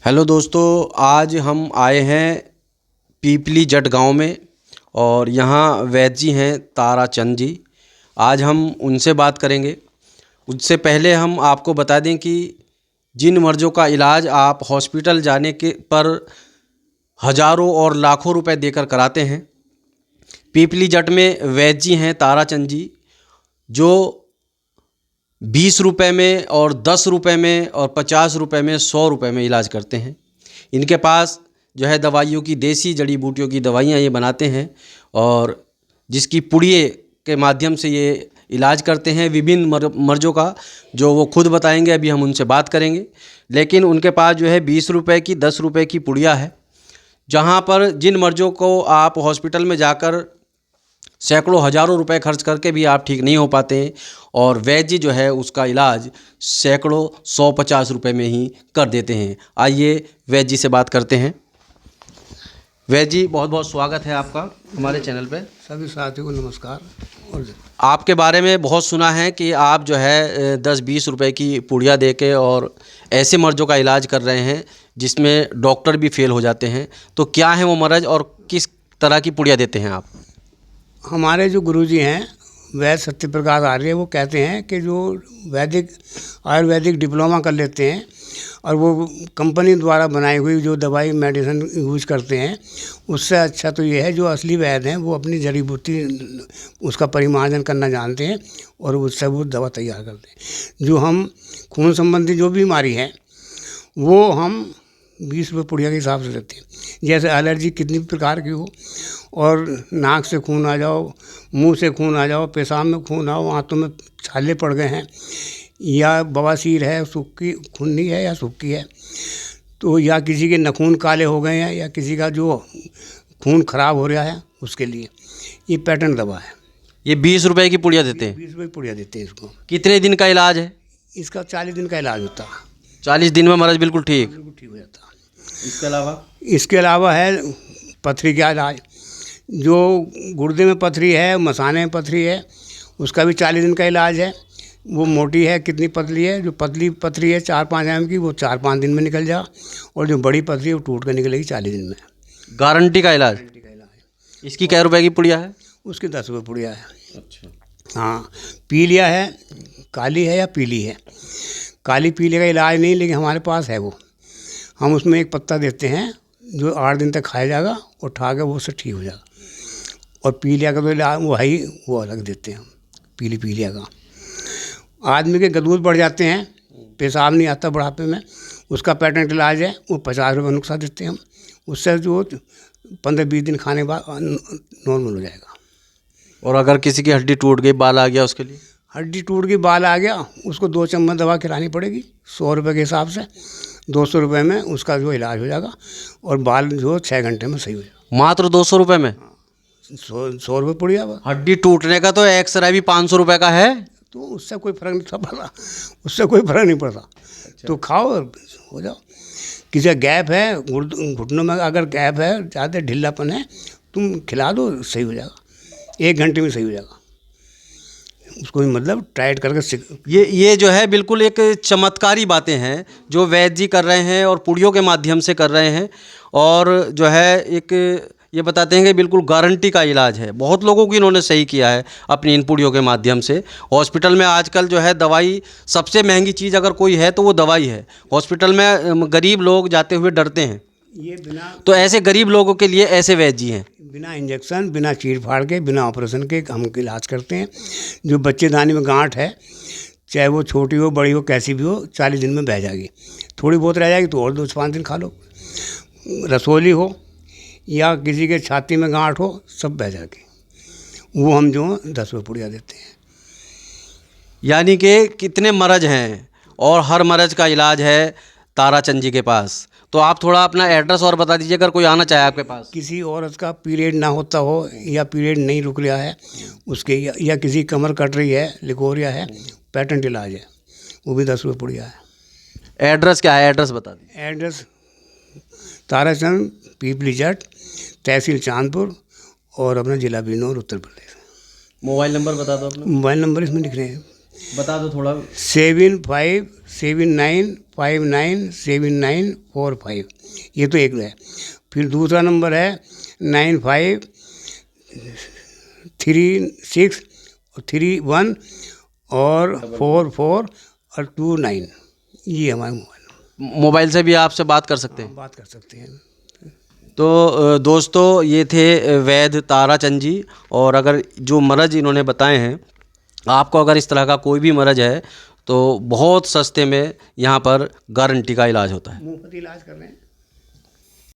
Hello दोस्तों, आज हम आए हैं पीपली जट गांव में और यहाँ वैद्य जी हैं ताराचंद जी। आज हम उनसे बात करेंगे। उससे पहले हम आपको बता दें कि जिन मर्ज़ों का इलाज आप हॉस्पिटल जाने के पर हज़ारों और लाखों रुपए देकर कराते हैं, पीपली जट में वैद्य जी हैं ताराचंद जी, जो 20 रुपये में और 10 रुपये में और 50 रुपये में 100 रुपये में इलाज करते हैं। इनके पास जो है दवाइयों की, देसी जड़ी बूटियों की दवाइयाँ ये बनाते हैं और जिसकी पुड़िए के माध्यम से ये इलाज करते हैं विभिन्न मर्ज़ों का, जो वो खुद बताएंगे। अभी हम उनसे बात करेंगे। लेकिन उनके पास जो है 20 रुपये की, 10 रुपये की पुड़िया है, जहाँ पर जिन मर्ज़ों को आप हॉस्पिटल में जाकर सैकड़ों हज़ारों रुपए खर्च करके भी आप ठीक नहीं हो पाते हैं, और वैद्य जी जो है उसका इलाज सैकड़ों 150 रुपये में ही कर देते हैं। आइए वैद्य जी से बात करते हैं। वैद्य जी, बहुत बहुत स्वागत है आपका हमारे चैनल पे। सभी साथियों को नमस्कार। और आपके बारे में बहुत सुना है कि आप जो है 10-20 रुपए की पुड़िया देके और ऐसे मर्ज़ों का इलाज कर रहे हैं जिसमें डॉक्टर भी फेल हो जाते हैं। तो क्या है वो मर्ज़ और किस तरह की पुड़िया देते हैं आप? हमारे जो गुरुजी हैं वैद्य सत्यप्रकाश आर्य, वो कहते हैं कि जो आयुर्वेदिक डिप्लोमा कर लेते हैं और वो कंपनी द्वारा बनाई हुई जो दवाई मेडिसिन यूज करते हैं, उससे अच्छा तो ये है जो असली वैद्य हैं वो अपनी जड़ी बूटी उसका परिमार्जन करना जानते हैं और उससे वो दवा तैयार करते हैं। जो हम खून संबंधी जो बीमारी है वो हम 20 रुपये पुड़िया के हिसाब से लेते हैं। जैसे एलर्जी कितनी प्रकार की हो, और नाक से खून आ जाओ, मुंह से खून आ जाओ, पेशाब में खून आओ, आंतों में छाले पड़ गए हैं, या बवासीर है, सूखी खूनी है या सूखी है, तो या किसी के नखून काले हो गए हैं, या किसी का जो खून खराब हो रहा है, उसके लिए ये पैटर्न दवा है। ये 20 रुपये की पुड़िया देते हैं? 20 रुपये पुड़िया देते हैं इसको। कितने दिन का इलाज है? इसका 40 दिन का इलाज होता है। 40 दिन में मरीज बिल्कुल ठीक? बिल्कुल ठीक हो जाता है। इसके अलावा है पथरी का इलाज। जो गुर्दे में पथरी है, मसाने में पथरी है, उसका भी 40 दिन का इलाज है। वो मोटी है, कितनी पतली है, जो पतली पथरी है 4-5 mm की, वो 4-5 दिन में निकल जा, और जो बड़ी पथरी है वो टूट कर निकलेगी 40 दिन में। गारंटी का इलाज? इसकी क्या रुपए की पुड़िया है? उसकी 10 रुपये पुड़िया है। अच्छा। हाँ, पीलिया है, काली है या पीली है। काली पीले का इलाज नहीं, लेकिन हमारे पास है वो। हम उसमें एक पत्ता देते हैं जो 8 दिन तक खाया जाएगा और ठा के वो उससे ठीक हो जाएगा। और पीलिया का तो इलाज वो है ही, वो अलग देते हैं हम। पीलिया का आदमी के गदूद बढ़ जाते हैं, पेशाब नहीं आता बुढ़ापे में, उसका पैटर्न इलाज है, वो 50 रुपये नुस्खा देते हैं हम। उससे जो 15-20 दिन खाने के बाद नॉर्मल हो जाएगा। और अगर किसी की हड्डी टूट गई, बाल आ गया, उसके लिए? हड्डी टूट गई, बाल आ गया, उसको 2 चम्मच दवा खिलानी पड़ेगी 100 रुपये के हिसाब से। 200 रुपये में उसका जो इलाज हो जाएगा, और बाल जो 6 घंटे में सही हो जाएगा। मात्र 200 रुपये में? 100 रुपये पुड़िया। हड्डी टूटने का तो एक्सरे भी 500 रुपये का है। तो उससे कोई फ़र्क नहीं पड़ता, उससे कोई फ़र्क नहीं पड़ता। अच्छा। तो खाओ और हो जाओ। किसी का गैप है घुटनों में, अगर गैप है, ज़्यादा ढीलापन है, तुम खिला दो, सही हो जाएगा। 1 घंटे में सही हो जाएगा। उसको मतलब टाइट करके ये जो है बिल्कुल एक चमत्कारी बातें हैं जो वैद्य जी कर रहे हैं और पुड़ियों के माध्यम से कर रहे हैं, और जो है एक ये बताते हैं कि बिल्कुल गारंटी का इलाज है। बहुत लोगों को इन्होंने सही किया है अपनी इन पुड़ियों के माध्यम से। हॉस्पिटल में आजकल जो है दवाई, सबसे महंगी चीज़ अगर कोई है तो वो दवाई है। हॉस्पिटल में गरीब लोग जाते हुए डरते हैं, ये बिना, तो ऐसे गरीब लोगों के लिए ऐसे वैद्य जी हैं। बिना इंजेक्शन, बिना चीर फाड़ के, बिना ऑपरेशन के हम इलाज करते हैं। जो बच्चेदानी में गांठ है, चाहे वो छोटी हो बड़ी हो कैसी भी हो, 40 दिन में बह जाएगी। थोड़ी बहुत रह जाएगी तो और 2-5 दिन खा लो। रसोली हो या किसी के छाती में गांठ हो, सब बह जाएगी। वो हम जो 10 रुपये पुड़िया देते हैं। यानी कि कितने मर्ज़ हैं और हर मर्ज़ का इलाज है ताराचंद जी के पास। तो आप थोड़ा अपना एड्रेस और बता दीजिए अगर कोई आना चाहे आपके पास। किसी औरत का पीरियड ना होता हो, या पीरियड नहीं रुक रहा है उसके, या किसी कमर कट रही है, लिकोरिया है, पैटर्न इलाज है, वो भी 10 रुपये पुड़िया है। एड्रेस क्या है? एड्रेस बता दीजिए। एड्रेस ताराचंद, पीपली जट, तहसील चांदपुर, और अपना जिला बिजनौर, उत्तर प्रदेश। मोबाइल नंबर बता दो अपना। मोबाइल नंबर इसमें लिख रहे हैं बता दो थोड़ा। 7579597945, ये तो एक है। फिर दूसरा नंबर है 953631 और 44 और 29, ये हमारा मोबाइल से भी आपसे बात कर सकते हैं। बात कर सकते हैं। तो दोस्तों, ये थे वैद्य ताराचंद जी। और अगर जो मरज़ इन्होंने बताए हैं, आपको अगर इस तरह का कोई भी मरज़ है तो बहुत सस्ते में यहाँ पर गारंटी का इलाज होता है। मुफ्त इलाज कर रहे हैं।